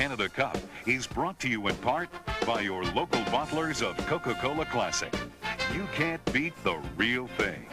Canada Cup is brought to you in part by your local bottlers of Coca-Cola Classic. You can't beat the real thing.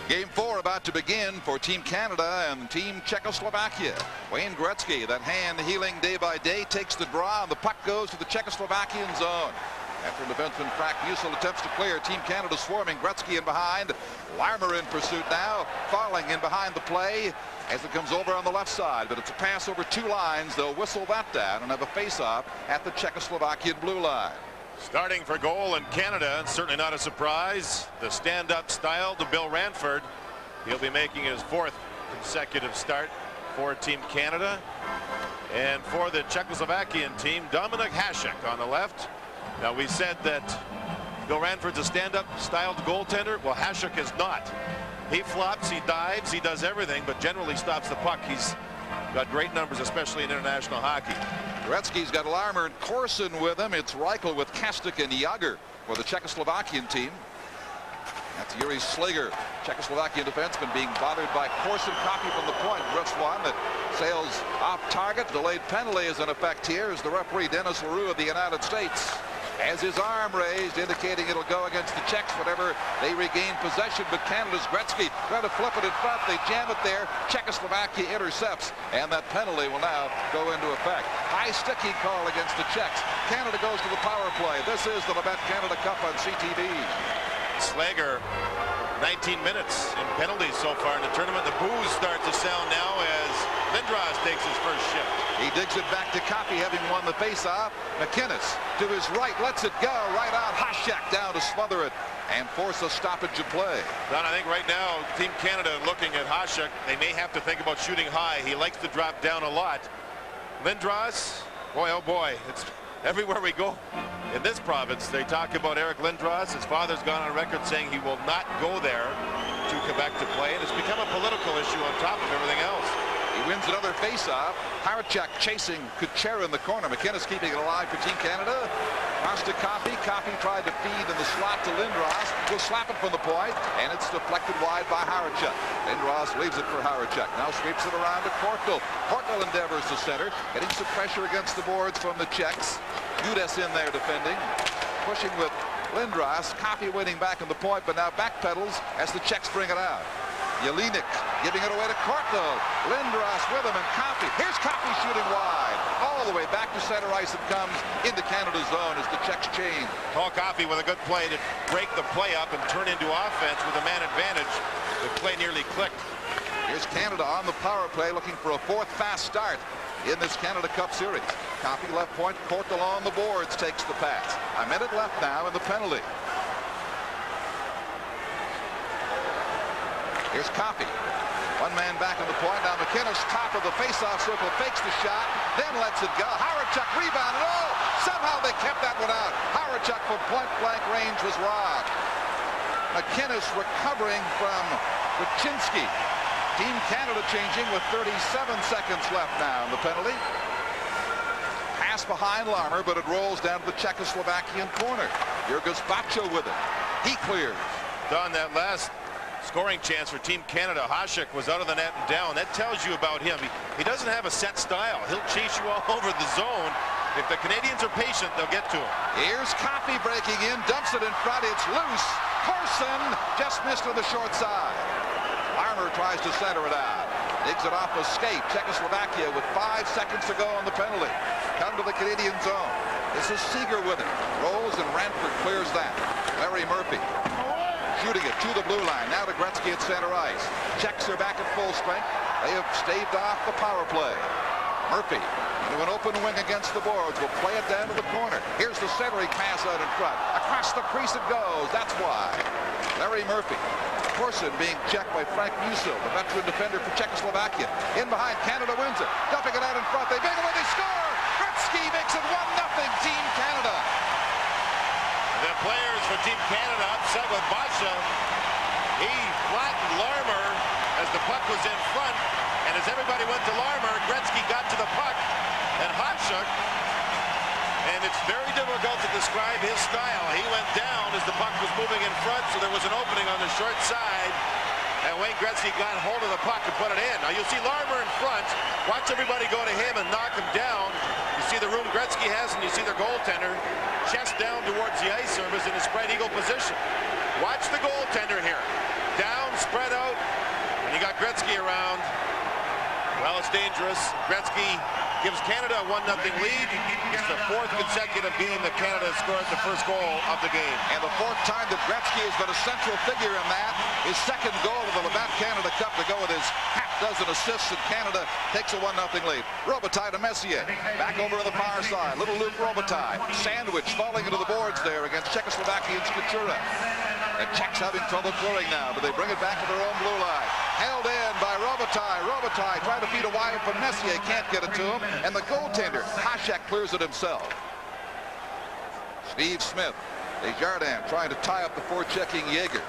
Game 4 about to begin for Team Canada and Team Czechoslovakia. Wayne Gretzky, that hand healing day by day, takes the draw, and the puck goes to the Czechoslovakian zone. After defenseman Frank Musil attempts to clear, Team Canada swarming. Gretzky in behind. Larmer in pursuit now. Falling in behind the play as it comes over on the left side. But it's a pass over 2 lines. They'll whistle that down and have a face-off at the Czechoslovakian blue line. Starting for goal in Canada, and certainly not a surprise, the stand-up style to Bill Ranford. He'll be making his 4th consecutive start for Team Canada. And for the Czechoslovakian team, Dominik Hasek on the left. Now, we said that Bill Ranford's a stand-up styled goaltender. Well, Hasek is not. He flops, he dives, he does everything, but generally stops the puck. He's got great numbers, especially in international hockey. Gretzky's got Larmer and Corson with him. It's Reichel with Kastic and Yager for the Czechoslovakian team. That's Yuri Slager, Czechoslovakian defenseman, being bothered by Corson. Copy from the point. Drifts one that sails off target. Delayed penalty is in effect here as the referee Dennis LaRue of the United States has his arm raised, indicating it'll go against the Czechs whenever they regain possession. But Canada's Gretzky trying to flip it in front. They jam it there. Czechoslovakia intercepts, and that penalty will now go into effect. High sticky call against the Czechs. Canada goes to the power play. This is the Labatt Canada Cup on CTV. Slager, 19 minutes in penalties so far in the tournament. The boos start to sound now as Lindros takes his first shift. He digs it back to Copy, having won the faceoff. McInnes to his right, lets it go right out. Hasek down to smother it and force a stoppage of play. Don, I think right now Team Canada looking at Hasek, they may have to think about shooting high. He likes to drop down a lot. Lindros, boy oh boy, it's everywhere we go in this province. They talk about Eric Lindros. His father's gone on record saying he will not go there to Quebec to play, and it's become a political issue on top of everything else. He wins another faceoff. Haracek chasing Kuchera in the corner. McInnes keeping it alive for Team Canada. Cross to Copy. Copy tried to feed in the slot to Lindros. Will slap it from the point, and it's deflected wide by Haracek. Lindros leaves it for Haracek. Now sweeps it around to Kortl. Kortl endeavors to center, getting some pressure against the boards from the Czechs. Gudas in there defending, pushing with Lindros. Copy waiting back on the point, but now backpedals as the Czechs bring it out. Jelinek giving it away to Kortl. Lindros with him and Copy. Here's Copy shooting wide. All the way back to center ice it comes into Canada's zone as the Czechs change. Paul Coffey with a good play to break the play up and turn into offense with a man advantage. The play nearly clicked. Here's Canada on the power play looking for a 4th fast start in this Canada Cup series. Copy left point. Kortl on the boards takes the pass. A minute left now in the penalty. Here's Copy. One man back on the point. Now McInnes, top of the face-off circle, fakes the shot, then lets it go. Haracek rebounded. Oh, somehow they kept that one out. Haracek from point-blank range was robbed. McInnes recovering from Kuczynski. Team Canada changing with 37 seconds left now in the penalty. Pass behind Larmer, but it rolls down to the Czechoslovakian corner. Jurgis Bacho with it. He clears. Don, that last scoring chance for Team Canada, Hasek was out of the net and down. That tells you about him. He doesn't have a set style. He'll chase you all over the zone. If the Canadians are patient, they'll get to him. Here's Copy breaking in, dumps it in front. It's loose. Corson just missed on the short side. Larmer tries to center it out. Digs it off a skate. Czechoslovakia with 5 seconds to go on the penalty. Come to the Canadian zone. This is Seeger with it. Rolls and Ranford clears that. Larry Murphy shooting it to the blue line. Now to Gretzky at center ice. Czechs are back at full strength. They have staved off the power play. Murphy into an open wing against the boards. Will play it down to the corner. Here's the centering pass out in front. Across the crease it goes. That's why. Larry Murphy. Corson being checked by Frank Musil, the veteran defender for Czechoslovakia. In behind, Canada wins it. Dumping it out in front. They big it, they score. Gretzky makes it 1-0 Team Canada. The players for Team Canada upset with Basha. He flattened Larmer as the puck was in front, and as everybody went to Larmer, Gretzky got to the puck, and Hasek, and it's very difficult to describe his style. He went down as the puck was moving in front, so there was an opening on the short side, and Wayne Gretzky got hold of the puck and put it in. Now you'll see Larmer Watch everybody go to him and knock him down. You see the room Gretzky has, and you see their goaltender chest down towards the ice surface in a spread eagle position. Watch the goaltender here. Down, spread out, and you got Gretzky around. Well, it's dangerous. Gretzky gives Canada a 1-0 lead. It's the 4th consecutive game that Canada has scored the first goal of the game. And the 4th time that Gretzky has been a central figure in that. His 2nd goal of the Labatt Canada Cup to go with his half-dozen assists, and Canada takes a 1-0 lead. Robitaille to Messier. Back over to the far side. Little Luke Robitaille. Sandwich falling into the boards there against Czechoslovakian's Kuchera. The Czechs having trouble clearing now, but they bring it back to their own blue line. Held in by Robitaille. Robitaille trying to feed a wide from Messier. Can't get it to him. And the goaltender, Hasek, clears it himself. Steve Smith. Desjardins trying to tie up the forechecking Yeager.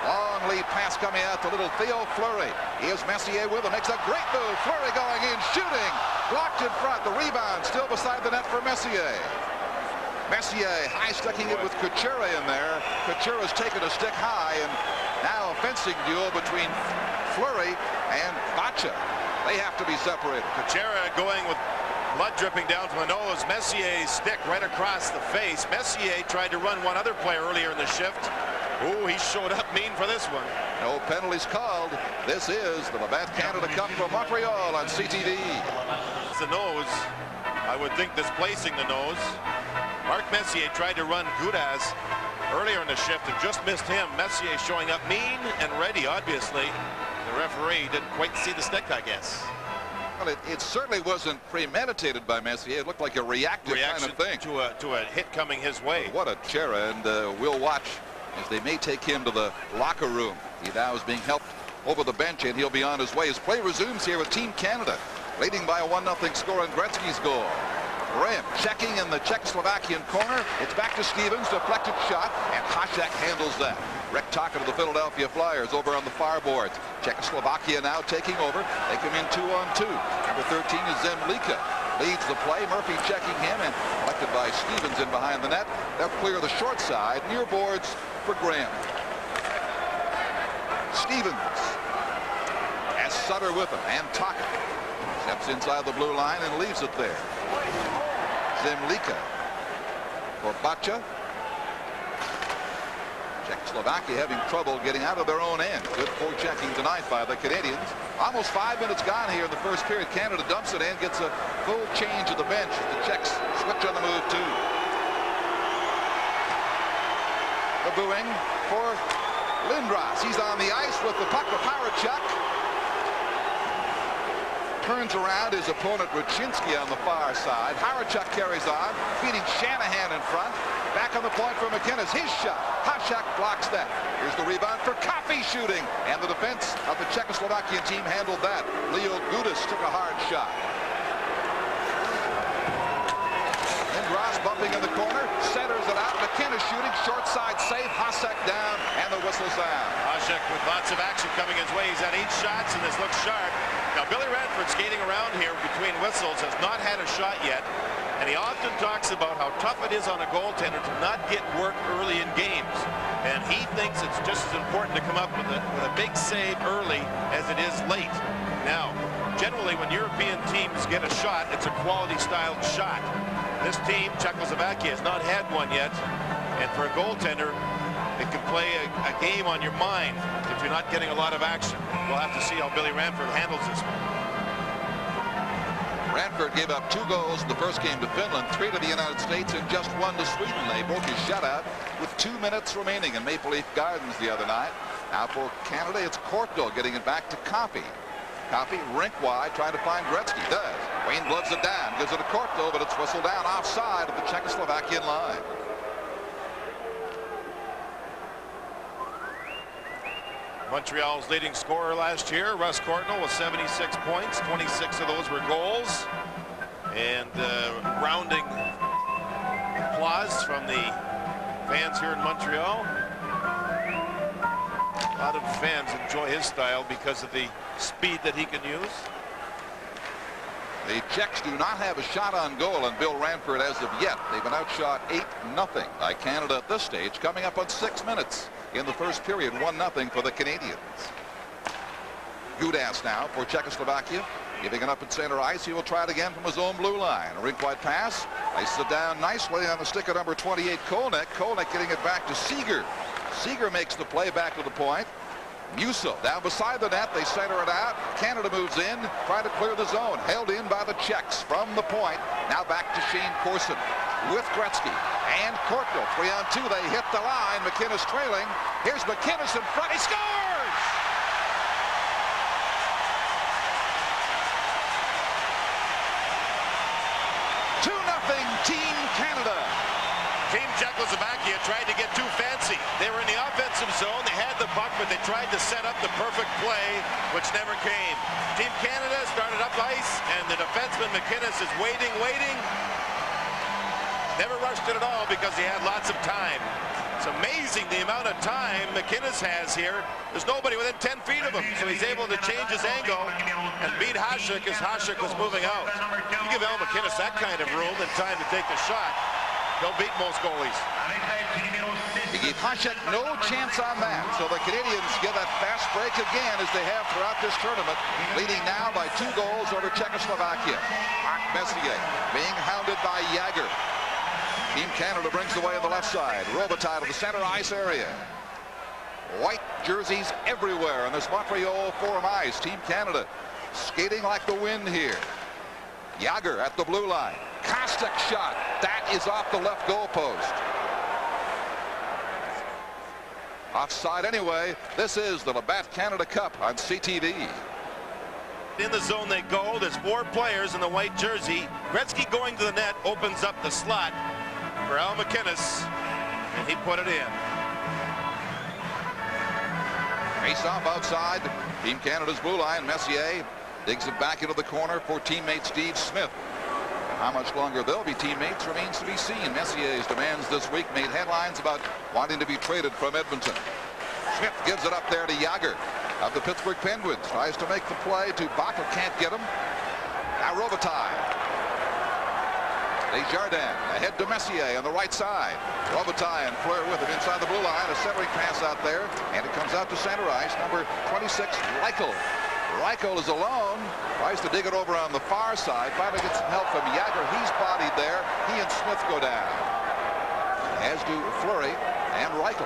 Long lead pass coming out to little Theo Fleury. Here's Messier with him. Makes a great move. Fleury going in, shooting. Blocked in front. The rebound still beside the net for Messier. Messier high-sticking it with Kuchera in there. Kuchera's taken a stick high, and now a fencing duel between Fleury and Bacha. They have to be separated. Kuchera going with blood dripping down from the nose. Messier's stick right across the face. Messier tried to run one other player earlier in the shift. Ooh, he showed up mean for this one. No penalties called. This is the Labatt Canada Cup from Montreal on CTV. It's the nose. I would think displacing the nose. Mark Messier tried to run Gudas earlier in the shift and just missed him. Messier showing up mean and ready, obviously. The referee didn't quite see the stick, I guess. Well, it certainly wasn't premeditated by Messier. It looked like a reactive kind of thing. To a hit coming his way. What a Chera, and we'll watch as they may take him to the locker room. He now is being helped over the bench, and he'll be on his way. His play resumes here with Team Canada, leading by a 1-0 score on Gretzky's goal. Graham checking in the Czechoslovakian corner. It's back to Stevens, deflected shot, and Hasek handles that. Rick Tocchet of the Philadelphia Flyers over on the far boards. Czechoslovakia now taking over. They come in 2-on-2. Number 13 is Zemlika. Leads the play. Murphy checking him, and collected by Stevens in behind the net. They'll clear the short side. Near boards for Graham. Stevens has Sutter with him, and Tocchet steps inside the blue line and leaves it there. Zemlika for Bacha. Czechoslovakia having trouble getting out of their own end. Good forechecking tonight by the Canadians. Almost 5 minutes gone here in the first period. Canada dumps it in, gets a full change at the bench. The Czechs switch on the move too. The booing for Lindros. He's on the ice with the puck to Parachuk. Turns around his opponent Ruchinski on the far side. Harachuk carries on, feeding Shanahan in front. Back on the point for McInnes. His shot. Hasek blocks that. Here's the rebound for Coffey shooting. And the defense of the Czechoslovakian team handled that. Leo Gudas took a hard shot. Lindros bumping in the corner. Centers it out. McInnes shooting. Short side save. Hasek down. And the whistle sound. Hasek with lots of action coming his way. He's had 8 shots, and this looks sharp. Now, Billy Ranford skating around here between whistles has not had a shot yet, and he often talks about how tough it is on a goaltender to not get work early in games. And he thinks it's just as important to come up with a big save early as it is late. Now, generally when European teams get a shot, it's a quality-styled shot. This team, Czechoslovakia, has not had one yet, and for a goaltender, it can play a game on your mind if you're not getting a lot of action. We'll have to see how Billy Ranford handles this one. Ranford gave up 2 goals in the first game to Finland, 3 to the United States, and just 1 to Sweden. They broke his shutout with 2 minutes remaining in Maple Leaf Gardens the other night. Now for Canada, it's Courteau getting it back to Coffey. Coffey rink wide, trying to find Gretzky. Does. Wayne gloves it down, gives it to Courteau, but it's whistled down offside of the Czechoslovakian line. Montreal's leading scorer last year, Russ Courteau, with 76 points. 26 of those were goals. And rounding applause from the fans here in Montreal. A lot of fans enjoy his style because of the speed that he can use. The Czechs do not have a shot on goal on Bill Ranford as of yet. They've been outshot 8-0 by Canada at this stage, coming up on 6 minutes in the first period. 1-0 for the Canadians. Gudas now for Czechoslovakia. Giving it up at center ice. He will try it again from his own blue line. A rink-wide pass. Ices it down nicely on the stick of number 28, Kolnick. Kolnick getting it back to Seeger. Seeger makes the play back to the point. Musso down beside the net. They center it out. Canada moves in, trying to clear the zone. Held in by the Czechs from the point. Now back to Shane Corson with Gretzky and Corknell. 3-on-2. They hit the line. McInnes trailing. Here's McInnes in front. He scores! Team Canada. Team Czechoslovakia tried to get too fancy. They were in the offensive zone. They had the puck, but they tried to set up the perfect play, which never came. Team Canada started up ice, and the defenseman McInnes is waiting. Never rushed it at all because he had lots of time. It's amazing the amount of time McInnes has here. There's nobody within 10 feet of him, so he's able to change his angle and beat Hasek as Hasek was moving out. You give Al McInnes that kind of room and time to take the shot, he'll beat most goalies. He gave Hasek no chance on that, so the Canadians get that fast break again as they have throughout this tournament, leading now by 2 goals over Czechoslovakia. Mark Messier being hounded by Jagr. Team Canada brings the way on the left side. Robitaille to the center ice area. White jerseys everywhere on this Montreal Forum ice. Team Canada skating like the wind here. Jagr at the blue line. Kostek shot. That is off the left goal post. Offside anyway. This is the Labatt Canada Cup on CTV. In the zone they go. There's 4 players in the white jersey. Gretzky going to the net opens up the slot for Al McInnes, and he put it in. Face off outside. Team Canada's blue line. Messier digs it back into the corner for teammate Steve Smith. How much longer they'll be teammates remains to be seen. Messier's demands this week made headlines about wanting to be traded from Edmonton. Smith gives it up there to Jagr of the Pittsburgh Penguins. Tries to make the play to Baca. Can't get him. Now Robitaille. Desjardins ahead to Messier on the right side. Robitaille and Fleur with him inside the blue line. A centering pass out there, and it comes out to center ice. Number 26, Reichel. Reichel is alone. Tries to dig it over on the far side. Finally gets some help from Jagr. He's bodied there. He and Smith go down. As do Fleury and Reichel.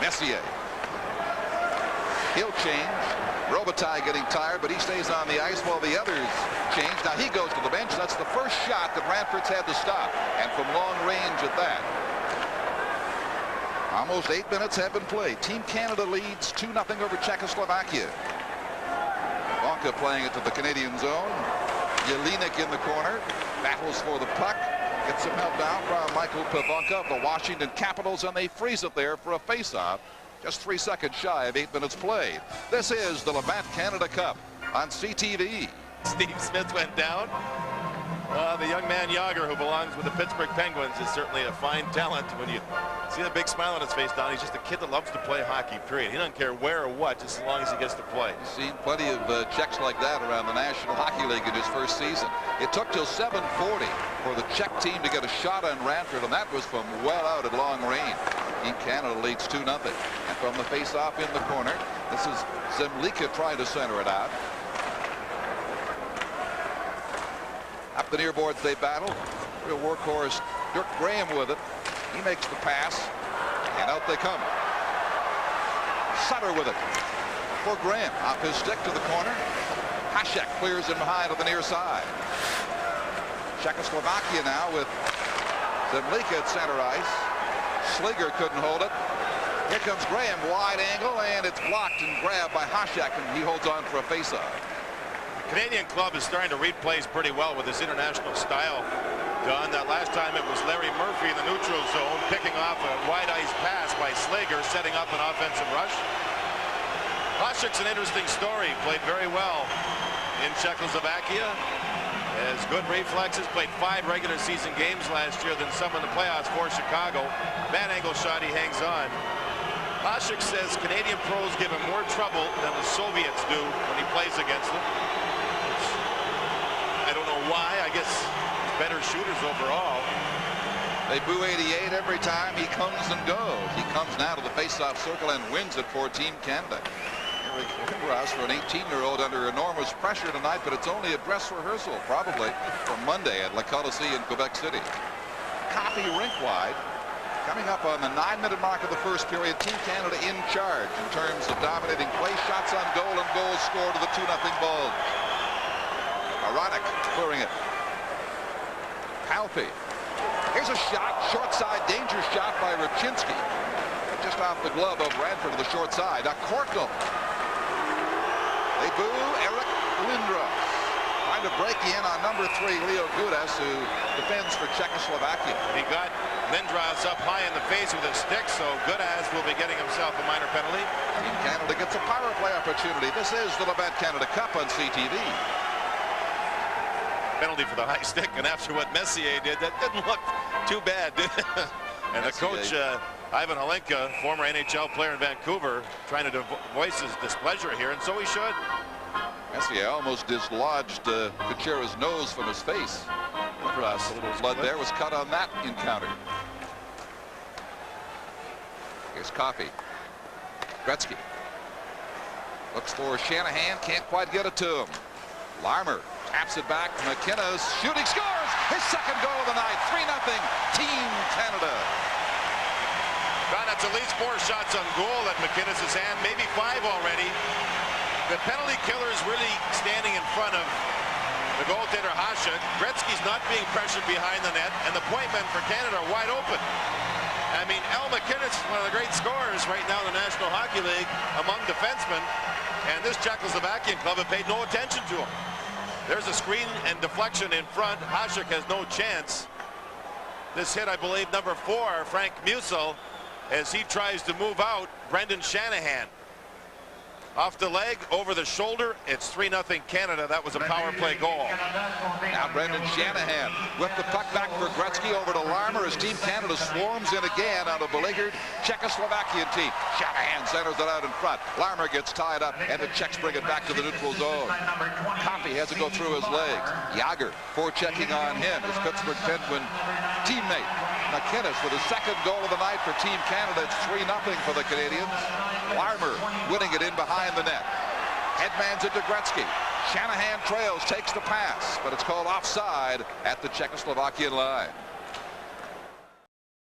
Messier. He'll change. Robitaille getting tired, but he stays on the ice while the others change. Now he goes to the bench. That's the first shot that Ranford's had to stop, and from long range at that. Almost 8 minutes have been played. Team Canada leads 2-0 over Czechoslovakia. Bonka playing it to the Canadian zone. Jelinek in the corner. Battles for the puck. Gets some help down from Michael Pivonka of the Washington Capitals, and they freeze it there for a face-off. Just 3 seconds shy of 8 minutes played. This is the Labatt Canada Cup on CTV. Steve Smith went down. The young man Jagr, who belongs with the Pittsburgh Penguins, is certainly a fine talent. When you see the big smile on his face, Don, he's just a kid that loves to play hockey, period. He doesn't care where or what, just as long as he gets to play. He's seen plenty of Czechs like that around the National Hockey League in his first season. It took till 7:40 for the Czech team to get a shot on Ranford, and that was from well out at long range. Team Canada leads 2-0. And from the face-off in the corner, this is Zemlika trying to center it out. Up the near boards they battle. Real workhorse Dirk Graham with it. He makes the pass, and out they come. Sutter with it for Graham. Off his stick to the corner. Hasek clears in behind on the near side. Czechoslovakia now with Zemlika at center ice. Sliger couldn't hold it. Here comes Graham, wide angle, and it's blocked and grabbed by Hasek, and he holds on for a faceoff. Canadian club is starting to read plays pretty well with this international style. Don, that last time it was Larry Murphy in the neutral zone picking off a wide ice pass by Slager, setting up an offensive rush. Hasek's an interesting story. Played very well in Czechoslovakia. Has good reflexes. Played 5 regular season games last year, then some in the playoffs for Chicago. Bad angle shot, he hangs on. Hasek says Canadian pros give him more trouble than the Soviets do when he plays against them. I don't know why. I guess better shooters overall. They boo 88 every time he comes and goes. He comes now to the face-off circle and wins it for Team Canada. Eric Lindros for an 18-year-old under enormous pressure tonight, but it's only a dress rehearsal probably for Monday at La Coliseum in Quebec City. Coffee rink wide. Coming up on the 9-minute mark of the first period, Team Canada in charge in terms of dominating play, shots on goal, and goals scored to the 2-0 Bulls. Aronik clearing it. Palpy. Here's a shot, short side, danger shot by Rachinski. Just off the glove of Ranford to the short side. Now Korknall. They boo Eric Lindros. Trying to break in on number 3, Leo Gudas, who defends for Czechoslovakia. He got Lindros up high in the face with a stick, so Gudas will be getting himself a minor penalty. Team Canada gets a power play opportunity. This is the Labatt Canada Cup on CTV. Penalty for the high stick, and after what Messier did, that didn't look too bad, did it? And the coach, Ivan Halenka, former NHL player in Vancouver, trying to voice his displeasure here, and so he should. Messier almost dislodged Kuchera's nose from his face. A little blood there was cut on that encounter. Here's Coffey. Gretzky looks for Shanahan, can't quite get it to him. Larmer taps it back. McKenna's shooting, scores his second goal of the night. 3-0 Team Canada. God, that's at least 4 shots on goal at McKinnis' hand, maybe 5 already. The penalty killer is really standing in front of the goaltender Hasek. Gretzky's not being pressured behind the net, and the point men for Canada are wide open. I mean, Al McKinnis is one of the great scorers right now in the National Hockey League among defensemen, and this Czechoslovakian club have paid no attention to him. There's a screen and deflection in front. Hasek has no chance. This hit, I believe, number 4, Frank Musil, as he tries to move out Brendan Shanahan. Off the leg, over the shoulder. It's 3-0 Canada. That was a power play goal. Now Brendan Shanahan with the puck back for Gretzky over to Larmer as Team Canada swarms in again on a beleaguered Czechoslovakian team. Shanahan centers it out in front. Larmer gets tied up, and the Czechs bring it back to the neutral zone. Coffey has to go through his legs. Yager forechecking on him, his Pittsburgh Penguin teammate. McKinnis with his second goal of the night for Team Canada. It's 3-0 for the Canadians. Larmer winning it in behind the net. Headmans it to Gretzky. Shanahan trails, takes the pass, but it's called offside at the Czechoslovakian line.